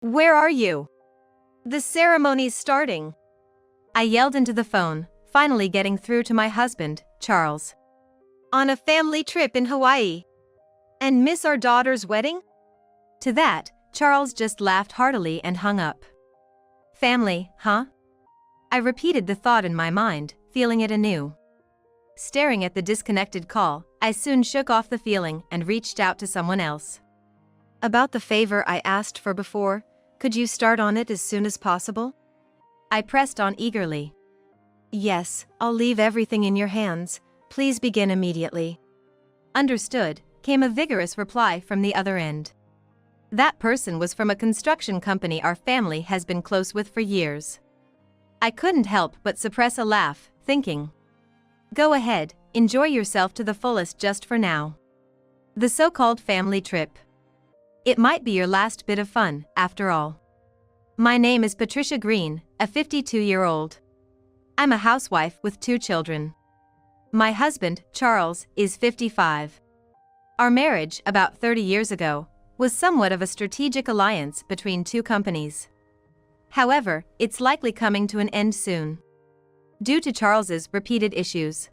Where are you? The ceremony's starting. I yelled into the phone, finally getting through to my husband, Charles. On a family trip in Hawaii. And miss our daughter's wedding? To that, Charles just laughed heartily and hung up. Family, huh? I repeated the thought in my mind, feeling it anew. Staring at the disconnected call, I soon shook off the feeling and reached out to someone else. About the favor I asked for before, could you start on it as soon as possible? I pressed on eagerly. Yes, I'll leave everything in your hands. Please begin immediately. Understood, came a vigorous reply from the other end. That person was from a construction company our family has been close with for years. I couldn't help but suppress a laugh, thinking, go ahead, enjoy yourself to the fullest just for now. The so-called family trip. It might be your last bit of fun, after all. My name is Patricia Green, a 52-year-old. I'm a housewife with 2 children. My husband, Charles, is 55. Our marriage, about 30 years ago, was somewhat of a strategic alliance between 2 companies. However, it's likely coming to an end soon. Due to Charles's repeated issues.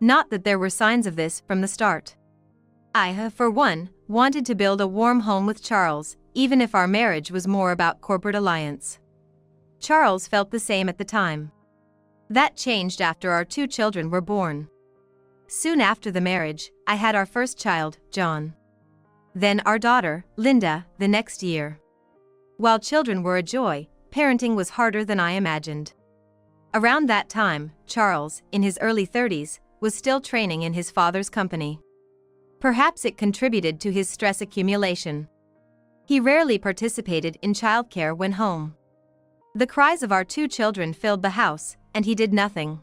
Not that there were signs of this from the start. I, for one, wanted to build a warm home with Charles, even if our marriage was more about corporate alliance. Charles felt the same at the time. That changed after our 2 children were born. Soon after the marriage, I had our first child, John. Then our daughter, Linda, the next year. While children were a joy, parenting was harder than I imagined. Around that time, Charles, in his early 30s, was still training in his father's company. Perhaps it contributed to his stress accumulation. He rarely participated in childcare when home. The cries of our 2 children filled the house, and he did nothing.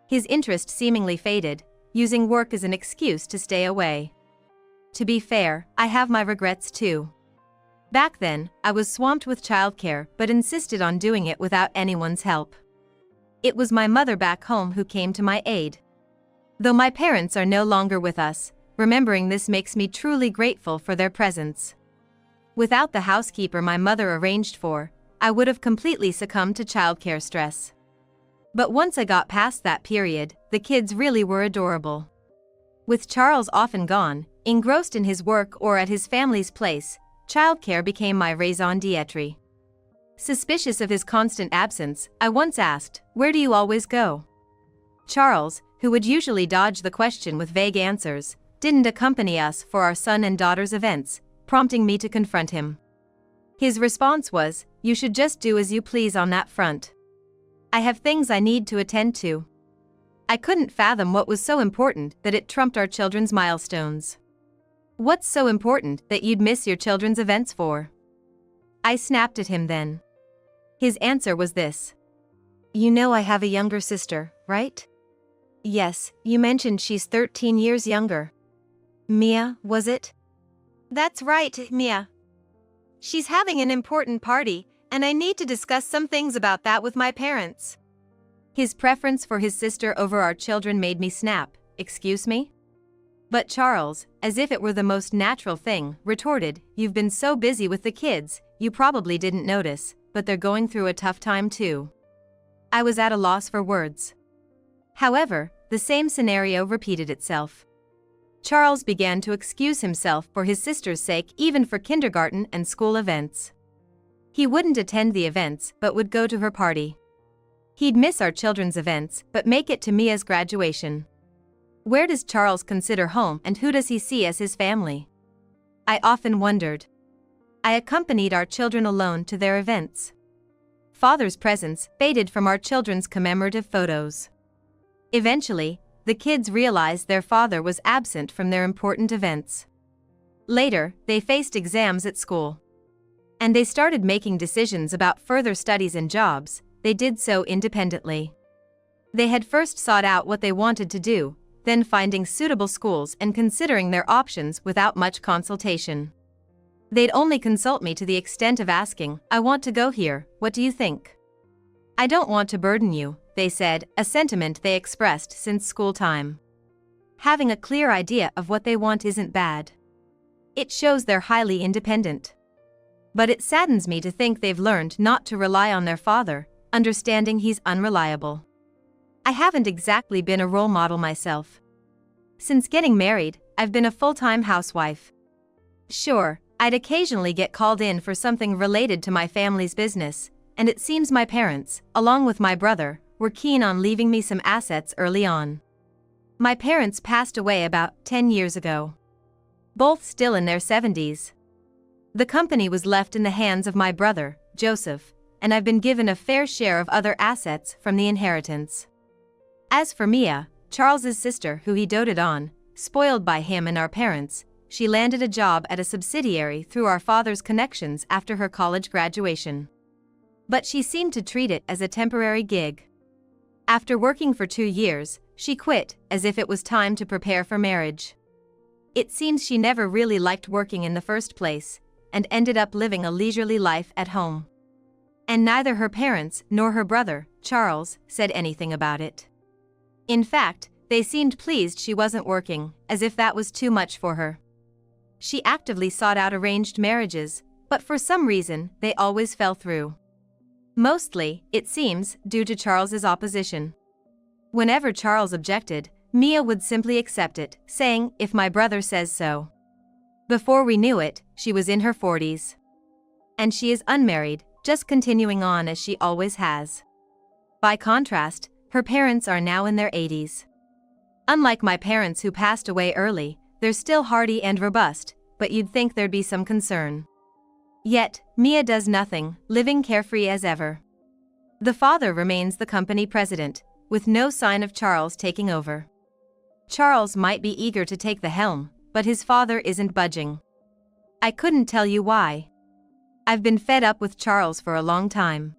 His interest seemingly faded, using work as an excuse to stay away. To be fair, I have my regrets too. Back then, I was swamped with childcare but insisted on doing it without anyone's help. It was my mother back home who came to my aid. Though my parents are no longer with us, remembering this makes me truly grateful for their presence. Without the housekeeper my mother arranged for, I would have completely succumbed to childcare stress. But once I got past that period, the kids really were adorable. With Charles often gone, engrossed in his work or at his family's place, childcare became my raison d'etre. Suspicious of his constant absence, I once asked, "Where do you always go?" Charles, who would usually dodge the question with vague answers, didn't accompany us for our son and daughter's events, prompting me to confront him. His response was, "You should just do as you please on that front. I have things I need to attend to." I couldn't fathom what was so important that it trumped our children's milestones. What's so important that you'd miss your children's events for? I snapped at him then. His answer was this. You know I have a younger sister, right? Yes, you mentioned she's 13 years younger. Mia, was it? That's right, Mia. She's having an important party, and I need to discuss some things about that with my parents. His preference for his sister over our children made me snap. Excuse me? But Charles, as if it were the most natural thing, retorted, You've been so busy with the kids, you probably didn't notice, but they're going through a tough time too. I was at a loss for words. However, the same scenario repeated itself. Charles began to excuse himself for his sister's sake even for kindergarten and school events. He wouldn't attend the events but would go to her party. He'd miss our children's events but make it to Mia's graduation. Where does Charles consider home and who does he see as his family? I often wondered. I accompanied our children alone to their events. Father's presence faded from our children's commemorative photos. Eventually, the kids realized their father was absent from their important events. Later, they faced exams at school. And they started making decisions about further studies and jobs. They did so independently. They had first sought out what they wanted to do, then finding suitable schools and considering their options without much consultation. They'd only consult me to the extent of asking, I want to go here, what do you think? I don't want to burden you, they said, a sentiment they expressed since school time. Having a clear idea of what they want isn't bad. It shows they're highly independent. But it saddens me to think they've learned not to rely on their father, understanding he's unreliable. I haven't exactly been a role model myself. Since getting married, I've been a full-time housewife. Sure, I'd occasionally get called in for something related to my family's business, and it seems my parents, along with my brother, were keen on leaving me some assets early on. My parents passed away about 10 years ago. Both still in their 70s. The company was left in the hands of my brother, Joseph, and I've been given a fair share of other assets from the inheritance. As for Mia, Charles's sister who he doted on, spoiled by him and our parents, she landed a job at a subsidiary through our father's connections after her college graduation. But she seemed to treat it as a temporary gig. After working for 2 years, she quit, as if it was time to prepare for marriage. It seems she never really liked working in the first place, and ended up living a leisurely life at home. And neither her parents nor her brother, Charles, said anything about it. In fact, they seemed pleased she wasn't working, as if that was too much for her. She actively sought out arranged marriages, but for some reason, they always fell through. Mostly, it seems, due to Charles's opposition. Whenever Charles objected, Mia would simply accept it, saying, "If my brother says so." Before we knew it, she was in her 40s. And she is unmarried, just continuing on as she always has. By contrast, her parents are now in their 80s. Unlike my parents who passed away early, they're still hardy and robust, but you'd think there'd be some concern. Yet, Mia does nothing, living carefree as ever. The father remains the company president, with no sign of Charles taking over. Charles might be eager to take the helm, but his father isn't budging. I couldn't tell you why. I've been fed up with Charles for a long time.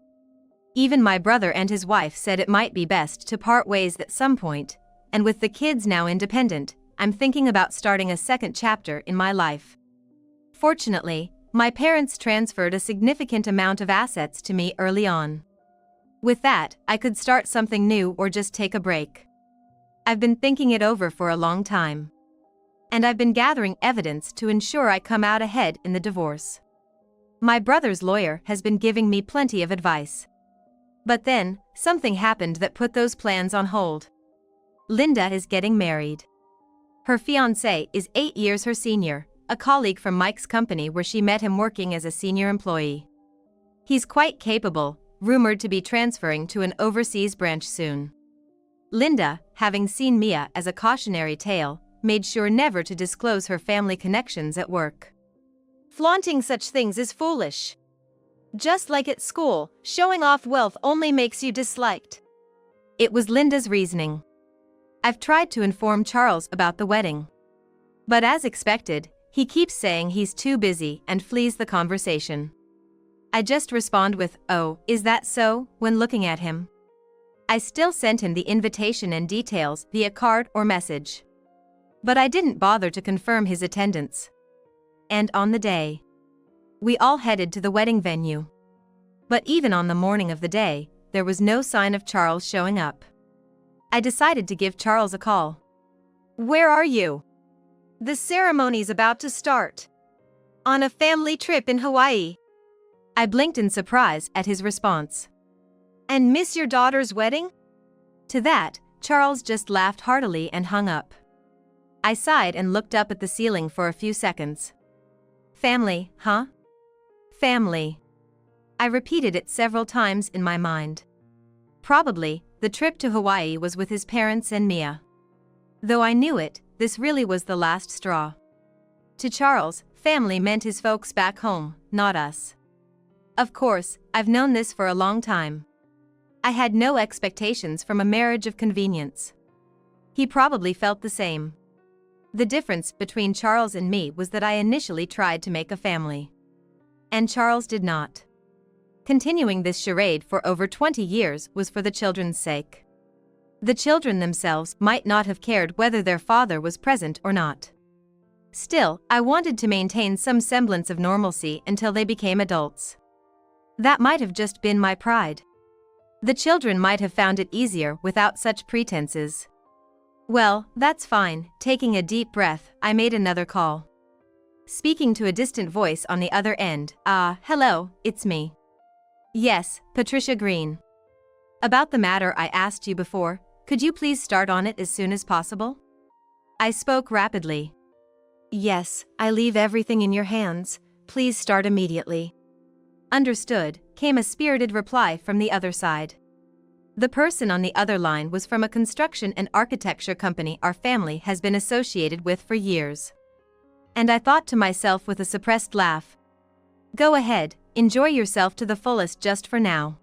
Even my brother and his wife said it might be best to part ways at some point, and with the kids now independent, I'm thinking about starting a second chapter in my life. Fortunately, my parents transferred a significant amount of assets to me early on. With that, I could start something new or just take a break. I've been thinking it over for a long time. And I've been gathering evidence to ensure I come out ahead in the divorce. My brother's lawyer has been giving me plenty of advice. But then, something happened that put those plans on hold. Linda is getting married. Her fiancé is 8 years her senior, a colleague from Mike's company where she met him working as a senior employee. He's quite capable, rumored to be transferring to an overseas branch soon. Linda, having seen Mia as a cautionary tale, made sure never to disclose her family connections at work. Flaunting such things is foolish. Just like at school, showing off wealth only makes you disliked. It was Linda's reasoning. I've tried to inform Charles about the wedding. But as expected, he keeps saying he's too busy and flees the conversation. I just respond with, "Oh, is that so?" when looking at him. I still sent him the invitation and details via card or message. But I didn't bother to confirm his attendance. And on the day, we all headed to the wedding venue. But even on the morning of the day, there was no sign of Charles showing up. I decided to give Charles a call. "Where are you? The ceremony's about to start. On a family trip in Hawaii." I blinked in surprise at his response. "And miss your daughter's wedding?" To that, Charles just laughed heartily and hung up. I sighed and looked up at the ceiling for a few seconds. Family, huh? Family. I repeated it several times in my mind. Probably, the trip to Hawaii was with his parents and Mia. Though I knew it, this really was the last straw. To Charles, family meant his folks back home, not us. Of course, I've known this for a long time. I had no expectations from a marriage of convenience. He probably felt the same. The difference between Charles and me was that I initially tried to make a family. And Charles did not. Continuing this charade for over 20 years was for the children's sake. The children themselves might not have cared whether their father was present or not. Still, I wanted to maintain some semblance of normalcy until they became adults. That might have just been my pride. The children might have found it easier without such pretenses. Well, that's fine. Taking a deep breath, I made another call. speaking to a distant voice on the other end. Hello, it's me. Yes, Patricia Green. About the matter I asked you before, could you please start on it as soon as possible? I spoke rapidly. Yes, I leave everything in your hands. Please start immediately. Understood, came a spirited reply from the other side. The person on the other line was from a construction and architecture company our family has been associated with for years. And I thought to myself with a suppressed laugh, go ahead, enjoy yourself to the fullest just for now.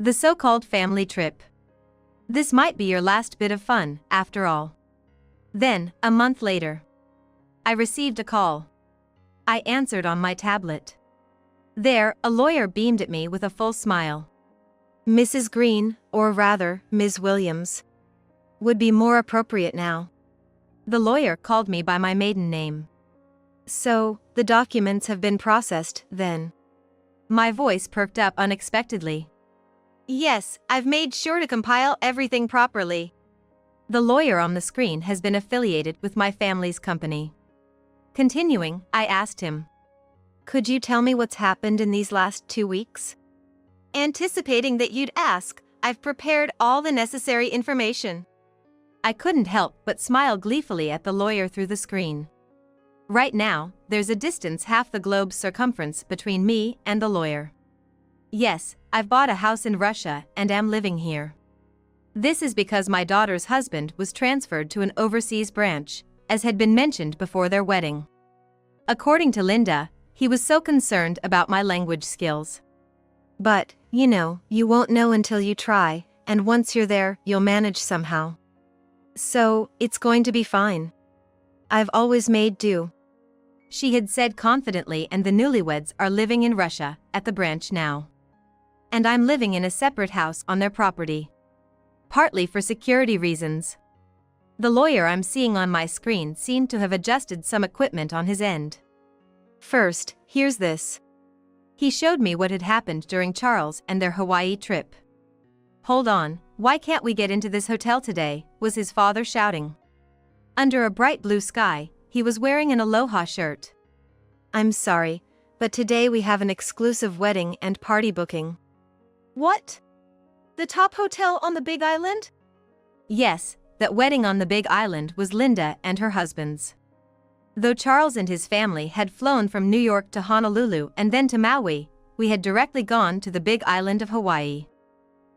The so-called family trip. This might be your last bit of fun, after all. Then, a month later, I received a call. I answered on my tablet. There, a lawyer beamed at me with a full smile. Mrs. Green, or rather, Ms. Williams, would be more appropriate now. The lawyer called me by my maiden name. So, the documents have been processed, then? My voice perked up unexpectedly. Yes, I've made sure to compile everything properly. The lawyer on the screen has been affiliated with my family's company. Continuing, I asked him, could you tell me what's happened in these last 2 weeks? Anticipating that you'd ask, I've prepared all the necessary information. I couldn't help but smile gleefully at the lawyer through the screen. Right now, there's a distance half the globe's circumference between me and the lawyer. Yes, I've bought a house in Russia and am living here. This is because my daughter's husband was transferred to an overseas branch, as had been mentioned before their wedding. According to Linda, he was so concerned about my language skills. But, you won't know until you try, and once you're there, you'll manage somehow. So, it's going to be fine. I've always made do. She had said confidently, and the newlyweds are living in Russia, at the branch now. And I'm living in a separate house on their property. Partly for security reasons. The lawyer I'm seeing on my screen seemed to have adjusted some equipment on his end. First, here's this. He showed me what had happened during Charles and their Hawaii trip. Hold on, why can't we get into this hotel today, was his father shouting. Under a bright blue sky, he was wearing an aloha shirt. I'm sorry, but today we have an exclusive wedding and party booking. What? The top hotel on the Big Island? Yes, that wedding on the Big Island was Linda and her husband's. Though Charles and his family had flown from New York to Honolulu and then to Maui, we had directly gone to the Big Island of Hawaii.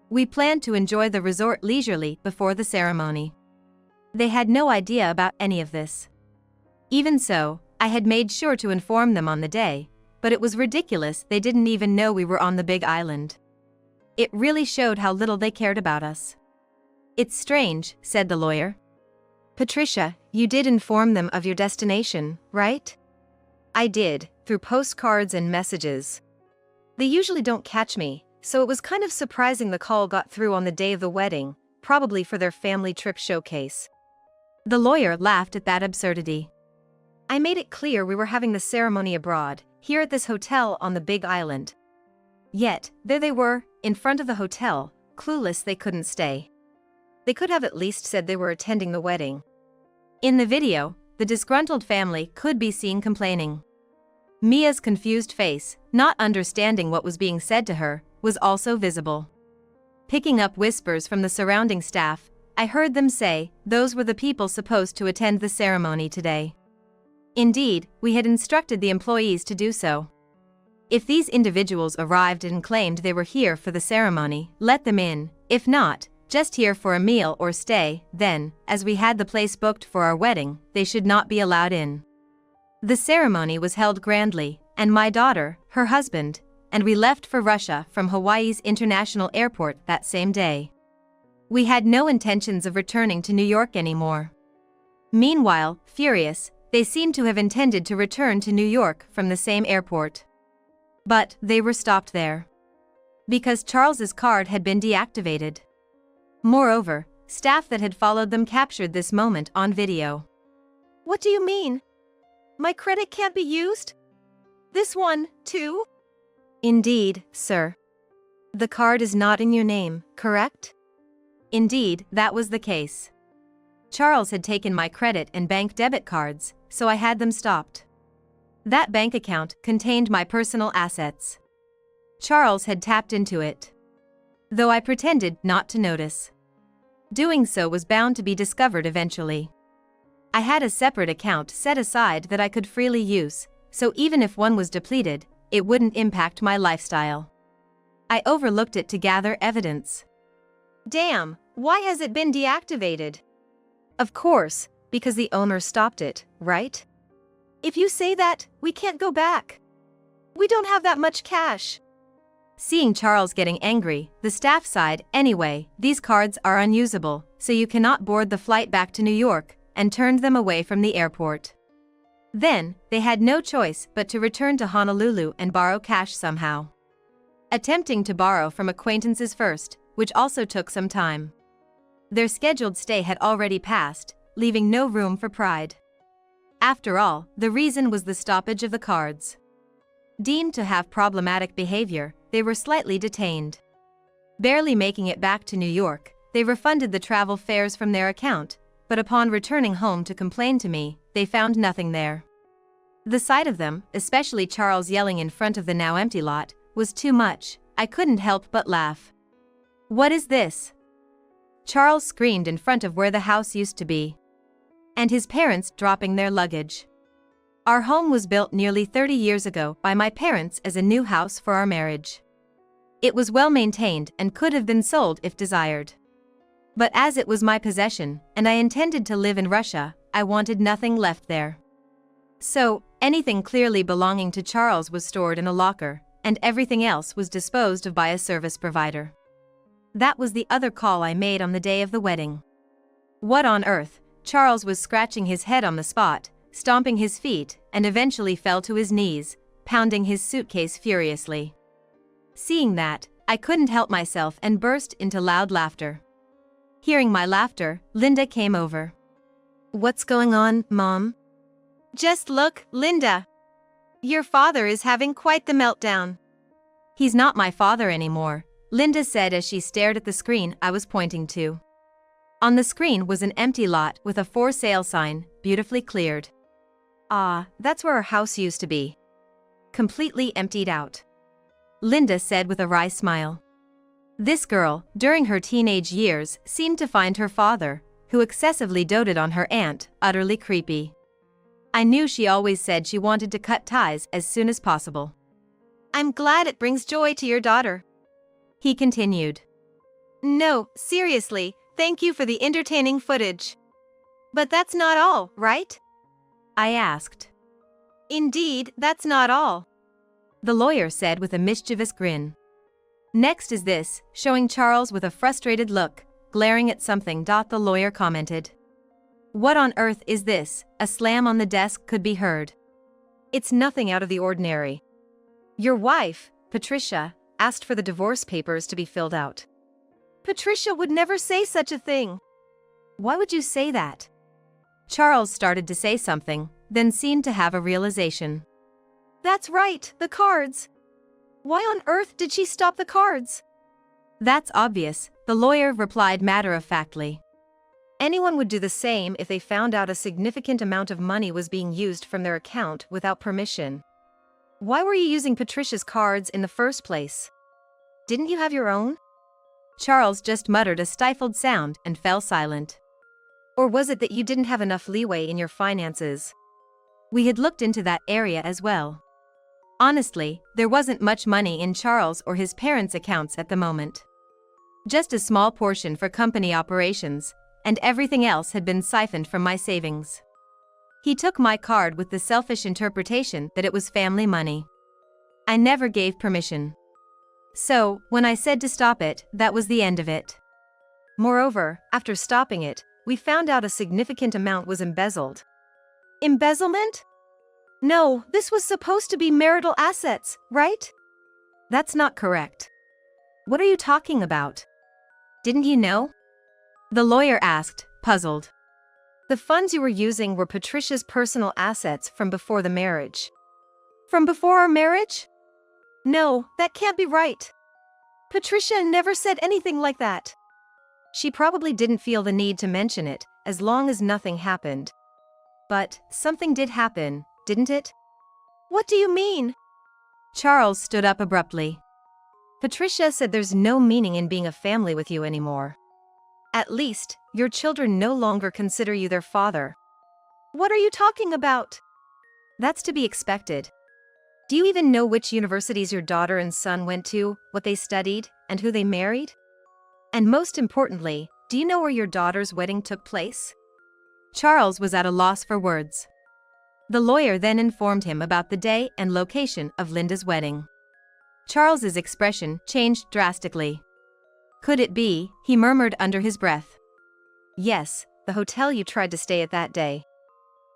We planned to enjoy the resort leisurely before the ceremony. They had no idea about any of this. Even so, I had made sure to inform them on the day, but it was ridiculous they didn't even know we were on the Big Island. It really showed how little they cared about us. It's strange, said the lawyer. Patricia, you did inform them of your destination, right? I did, through postcards and messages. They usually don't catch me, so it was kind of surprising the call got through on the day of the wedding, probably for their family trip showcase. The lawyer laughed at that absurdity. I made it clear we were having the ceremony abroad, here at this hotel on the Big Island. Yet, there they were, in front of the hotel, clueless they couldn't stay. They could have at least said they were attending the wedding. In the video, the disgruntled family could be seen complaining. Mia's confused face, not understanding what was being said to her, was also visible. Picking up whispers from the surrounding staff, I heard them say those were the people supposed to attend the ceremony today. Indeed, we had instructed the employees to do so. If these individuals arrived and claimed they were here for the ceremony, let them in. If not, just here for a meal or stay, then, as we had the place booked for our wedding, they should not be allowed in. The ceremony was held grandly, and my daughter, her husband, and we left for Russia from Hawaii's international airport that same day. We had no intentions of returning to New York anymore. Meanwhile, furious, they seemed to have intended to return to New York from the same airport. But they were stopped there. Because Charles's card had been deactivated. Moreover, staff that had followed them captured this moment on video. What do you mean? My credit can't be used? This one, too? Indeed, sir. The card is not in your name, correct? Indeed, that was the case. Charles had taken my credit and bank debit cards, so I had them stopped. That bank account contained my personal assets. Charles had tapped into it, though I pretended not to notice. Doing so was bound to be discovered eventually. I had a separate account set aside that I could freely use, so even if one was depleted, it wouldn't impact my lifestyle. I overlooked it to gather evidence. Damn, why has it been deactivated? Of course, because the owner stopped it, right? If you say that, we can't go back. We don't have that much cash. Seeing Charles getting angry, the staff sighed, anyway, these cards are unusable, so you cannot board the flight back to New York, and turned them away from the airport. Then, they had no choice but to return to Honolulu and borrow cash somehow. Attempting to borrow from acquaintances first, which also took some time. Their scheduled stay had already passed, leaving no room for pride. After all, the reason was the stoppage of the cards. Deemed to have problematic behavior, they were slightly detained. Barely making it back to New York, they refunded the travel fares from their account, but upon returning home to complain to me, they found nothing there. The sight of them, especially Charles yelling in front of the now empty lot, was too much. I couldn't help but laugh. What is this? Charles screamed in front of where the house used to be. And his parents dropping their luggage. Our home was built nearly 30 years ago by my parents as a new house for our marriage. It was well maintained and could have been sold if desired. But as it was my possession, and I intended to live in Russia, I wanted nothing left there. So, anything clearly belonging to Charles was stored in a locker, and everything else was disposed of by a service provider. That was the other call I made on the day of the wedding. What on earth? Charles was scratching his head on the spot, stomping his feet, and eventually fell to his knees, pounding his suitcase furiously. Seeing that, I couldn't help myself and burst into loud laughter. Hearing my laughter, Linda came over. What's going on, Mom? Just look, Linda. Your father is having quite the meltdown. He's not my father anymore, Linda said as she stared at the screen I was pointing to. On the screen was an empty lot with a for sale sign, beautifully cleared. Ah, that's where our house used to be. Completely emptied out. Linda said with a wry smile. This girl, during her teenage years, seemed to find her father, who excessively doted on her aunt, utterly creepy. I knew she always said she wanted to cut ties as soon as possible. I'm glad it brings joy to your daughter. He continued. No, seriously, thank you for the entertaining footage. But that's not all, right? I asked. Indeed, that's not all. The lawyer said with a mischievous grin. Next is this, showing Charles with a frustrated look, glaring at something. The lawyer commented. What on earth is this? A slam on the desk could be heard. It's nothing out of the ordinary. Your wife, Patricia, asked for the divorce papers to be filled out. Patricia would never say such a thing. Why would you say that? Charles started to say something, then seemed to have a realization. That's right, the cards. Why on earth did she stop the cards? That's obvious, the lawyer replied matter-of-factly. Anyone would do the same if they found out a significant amount of money was being used from their account without permission. Why were you using Patricia's cards in the first place? Didn't you have your own? Charles just muttered a stifled sound and fell silent. Or was it that you didn't have enough leeway in your finances? We had looked into that area as well. Honestly, there wasn't much money in Charles or his parents' accounts at the moment. Just a small portion for company operations, and everything else had been siphoned from my savings. He took my card with the selfish interpretation that it was family money. I never gave permission. So, when I said to stop it, that was the end of it. Moreover, after stopping it, we found out a significant amount was embezzled. Embezzlement? No, this was supposed to be marital assets, right? That's not correct. What are you talking about? Didn't you know? The lawyer asked, puzzled. The funds you were using were Patricia's personal assets from before the marriage. From before our marriage? No, that can't be right. Patricia never said anything like that. She probably didn't feel the need to mention it, as long as nothing happened. But something did happen, didn't it? What do you mean? Charles stood up abruptly. Patricia said there's no meaning in being a family with you anymore. At least, your children no longer consider you their father. What are you talking about? That's to be expected. Do you even know which universities your daughter and son went to, what they studied, and who they married? And most importantly, do you know where your daughter's wedding took place? Charles was at a loss for words. The lawyer then informed him about the day and location of Linda's wedding. Charles's expression changed drastically. Could it be, he murmured under his breath. Yes, the hotel you tried to stay at that day.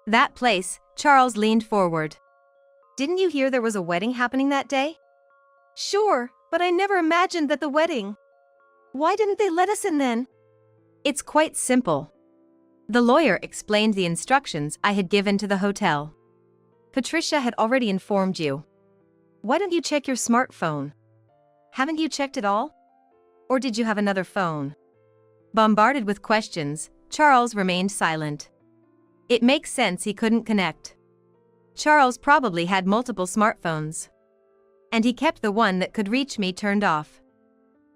That place, Charles leaned forward. Didn't you hear there was a wedding happening that day? Sure, but I never imagined that the wedding. Why didn't they let us in then? It's quite simple. The lawyer explained the instructions I had given to the hotel. Patricia had already informed you. Why don't you check your smartphone? Haven't you checked it all? Or did you have another phone? Bombarded with questions, Charles remained silent. It makes sense he couldn't connect. Charles probably had multiple smartphones. And he kept the one that could reach me turned off.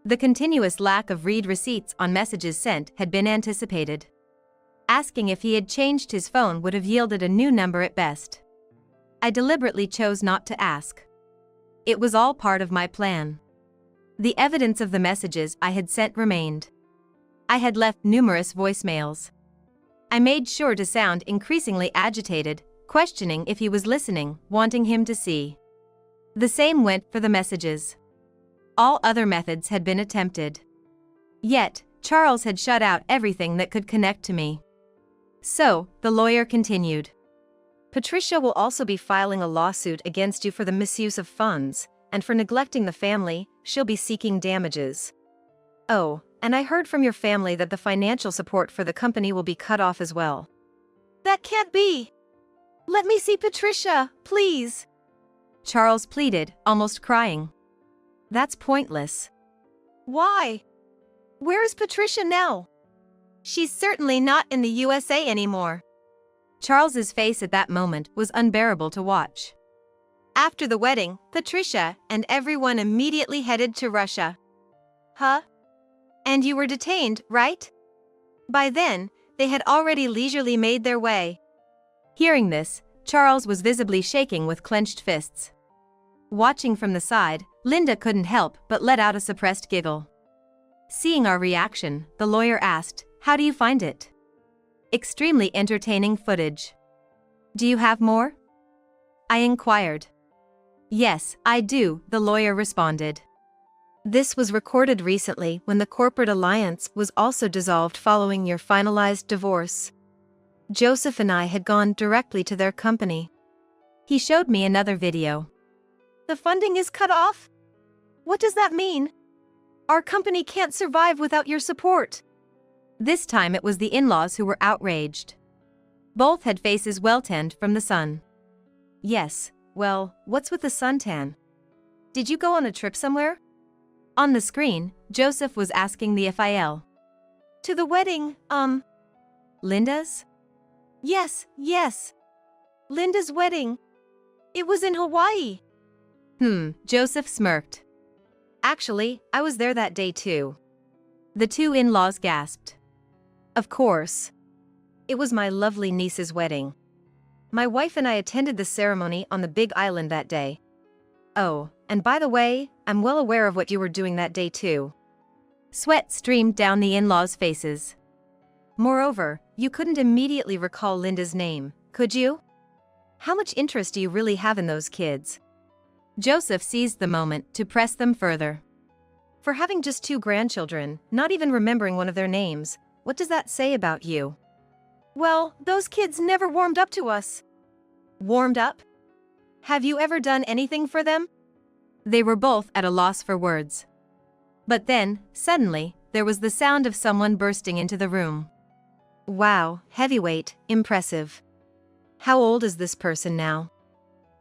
The continuous lack of read receipts on messages sent had been anticipated. Asking if he had changed his phone would have yielded a new number at best. I deliberately chose not to ask. It was all part of my plan. The evidence of the messages I had sent remained. I had left numerous voicemails. I made sure to sound increasingly agitated, questioning if he was listening, wanting him to see. The same went for the messages. All other methods had been attempted. Yet, Charles had shut out everything that could connect to me. So, the lawyer continued. Patricia will also be filing a lawsuit against you for the misuse of funds, and for neglecting the family, she'll be seeking damages. Oh, and I heard from your family that the financial support for the company will be cut off as well. That can't be! Let me see Patricia, please! Charles pleaded, almost crying. That's pointless. Why? Where is Patricia now? She's certainly not in the USA anymore. Charles's face at that moment was unbearable to watch. After the wedding, Patricia and everyone immediately headed to Russia. Huh? And you were detained, right? By then, they had already leisurely made their way. Hearing this, Charles was visibly shaking with clenched fists. Watching from the side, Linda couldn't help but let out a suppressed giggle. Seeing our reaction, the lawyer asked, "How do you find it?" Extremely entertaining footage. Do you have more? I inquired. Yes, I do, the lawyer responded. This was recorded recently when the corporate alliance was also dissolved following your finalized divorce. Joseph and I had gone directly to their company. He showed me another video. The funding is cut off? What does that mean? Our company can't survive without your support. This time it was the in-laws who were outraged. Both had faces well tanned from the sun. Yes, well, what's with the suntan? Did you go on a trip somewhere? On the screen, Joseph was asking the FIL. To the wedding, Linda's? Yes. Linda's wedding. It was in Hawaii. Joseph smirked. Actually, I was there that day too. The two in-laws gasped. Of course. It was my lovely niece's wedding. My wife and I attended the ceremony on the Big Island that day. Oh, and by the way, I'm well aware of what you were doing that day too. Sweat streamed down the in-laws' faces. Moreover, you couldn't immediately recall Linda's name, could you? How much interest do you really have in those kids? Joseph seized the moment to press them further. For having just 2 grandchildren, not even remembering one of their names, what does that say about you? Well, those kids never warmed up to us. Warmed up? Have you ever done anything for them? They were both at a loss for words. But then, suddenly, there was the sound of someone bursting into the room. Wow, heavyweight, impressive. How old is this person now?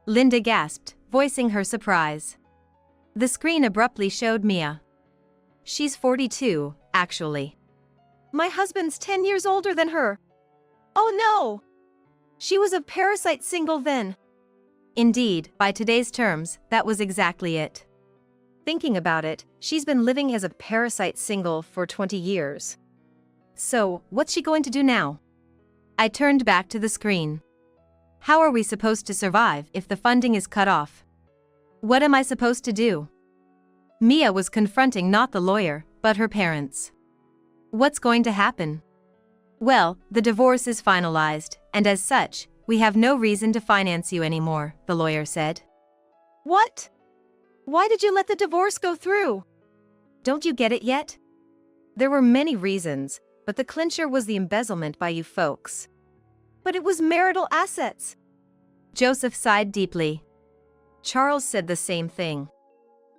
Linda gasped, voicing her surprise. The screen abruptly showed Mia. She's 42, actually. My husband's 10 years older than her. Oh no! She was a parasite single then. Indeed, by today's terms, that was exactly it. Thinking about it, she's been living as a parasite single for 20 years. So, what's she going to do now? I turned back to the screen. How are we supposed to survive if the funding is cut off? What am I supposed to do? Mia was confronting not the lawyer, but her parents. What's going to happen? Well, the divorce is finalized, and as such, we have no reason to finance you anymore, the lawyer said. What? Why did you let the divorce go through? Don't you get it yet? There were many reasons, but the clincher was the embezzlement by you folks. But it was marital assets. Joseph sighed deeply. Charles said the same thing.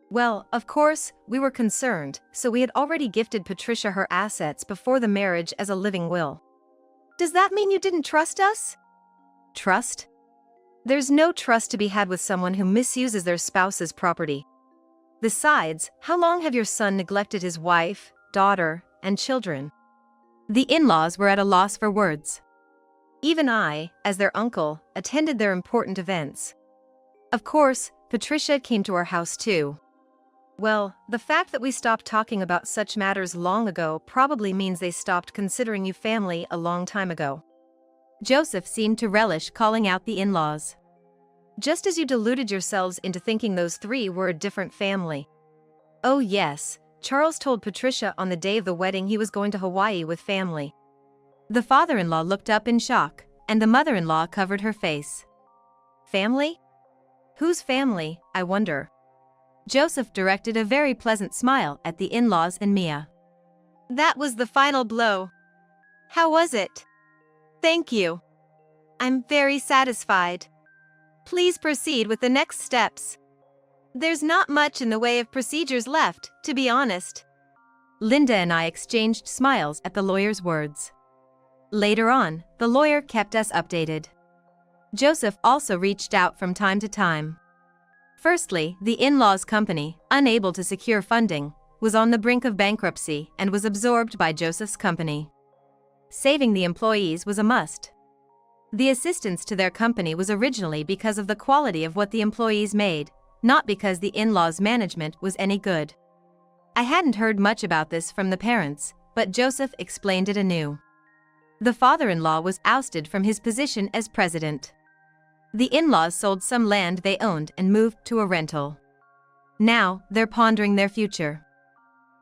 Well, of course, we were concerned, so we had already gifted Patricia her assets before the marriage as a living will. Does that mean you didn't trust us? Trust? There's no trust to be had with someone who misuses their spouse's property. Besides, how long have your son neglected his wife, daughter, and children? The in-laws were at a loss for words. Even I, as their uncle, attended their important events. Of course, Patricia came to our house too. Well, the fact that we stopped talking about such matters long ago probably means they stopped considering you family a long time ago. Joseph seemed to relish calling out the in-laws. Just as you deluded yourselves into thinking those three were a different family. Oh yes, Charles told Patricia on the day of the wedding he was going to Hawaii with family. The father-in-law looked up in shock, and the mother-in-law covered her face. Family? Whose family, I wonder? Joseph directed a very pleasant smile at the in-laws and Mia. That was the final blow. How was it? Thank you. I'm very satisfied. Please proceed with the next steps. There's not much in the way of procedures left, to be honest. Linda and I exchanged smiles at the lawyer's words. Later on, the lawyer kept us updated. Joseph also reached out from time to time. Firstly, the in-laws company, unable to secure funding, was on the brink of bankruptcy and was absorbed by Joseph's company. Saving the employees was a must. The assistance to their company was originally because of the quality of what the employees made, not because the in-laws' management was any good. I hadn't heard much about this from the parents, but Joseph explained it anew. The father-in-law was ousted from his position as president. The in-laws sold some land they owned and moved to a rental. Now, they're pondering their future.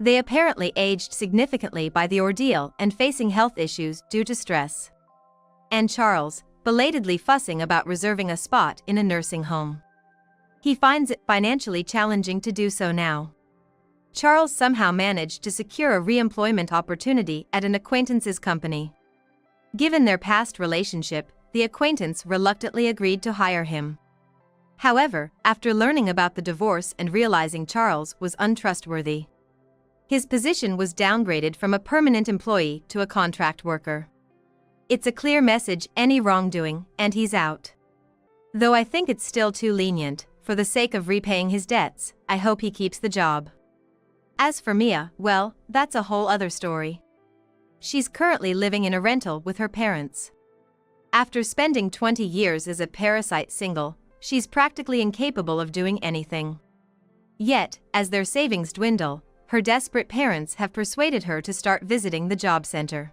They apparently aged significantly by the ordeal and facing health issues due to stress. And Charles, belatedly fussing about reserving a spot in a nursing home. He finds it financially challenging to do so now. Charles somehow managed to secure a re-employment opportunity at an acquaintance's company. Given their past relationship, the acquaintance reluctantly agreed to hire him. However, after learning about the divorce and realizing Charles was untrustworthy, his position was downgraded from a permanent employee to a contract worker. It's a clear message: any wrongdoing, and he's out. Though I think it's still too lenient, for the sake of repaying his debts, I hope he keeps the job. As for Mia, well, that's a whole other story. She's currently living in a rental with her parents. After spending 20 years as a parasite single, she's practically incapable of doing anything. Yet, as their savings dwindle, her desperate parents have persuaded her to start visiting the job center.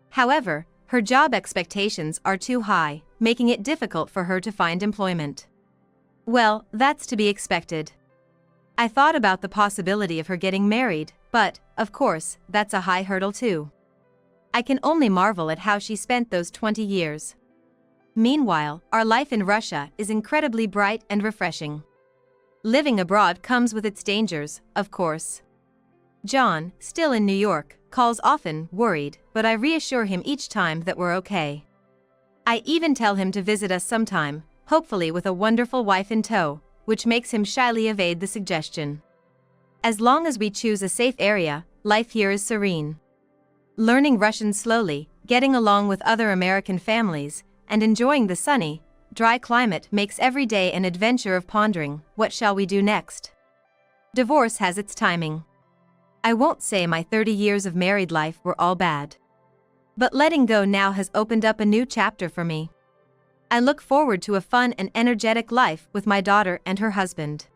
However, her job expectations are too high, making it difficult for her to find employment. Well, that's to be expected. I thought about the possibility of her getting married, but, of course, that's a high hurdle too. I can only marvel at how she spent those 20 years. Meanwhile, our life in Russia is incredibly bright and refreshing. Living abroad comes with its dangers, of course. John, still in New York, calls often, worried, but I reassure him each time that we're okay. I even tell him to visit us sometime, hopefully with a wonderful wife in tow, which makes him shyly evade the suggestion. As long as we choose a safe area, life here is serene. Learning Russian slowly, getting along with other American families, and enjoying the sunny, dry climate makes every day an adventure of pondering, what shall we do next? Divorce has its timing. I won't say my 30 years of married life were all bad. But letting go now has opened up a new chapter for me. I look forward to a fun and energetic life with my daughter and her husband.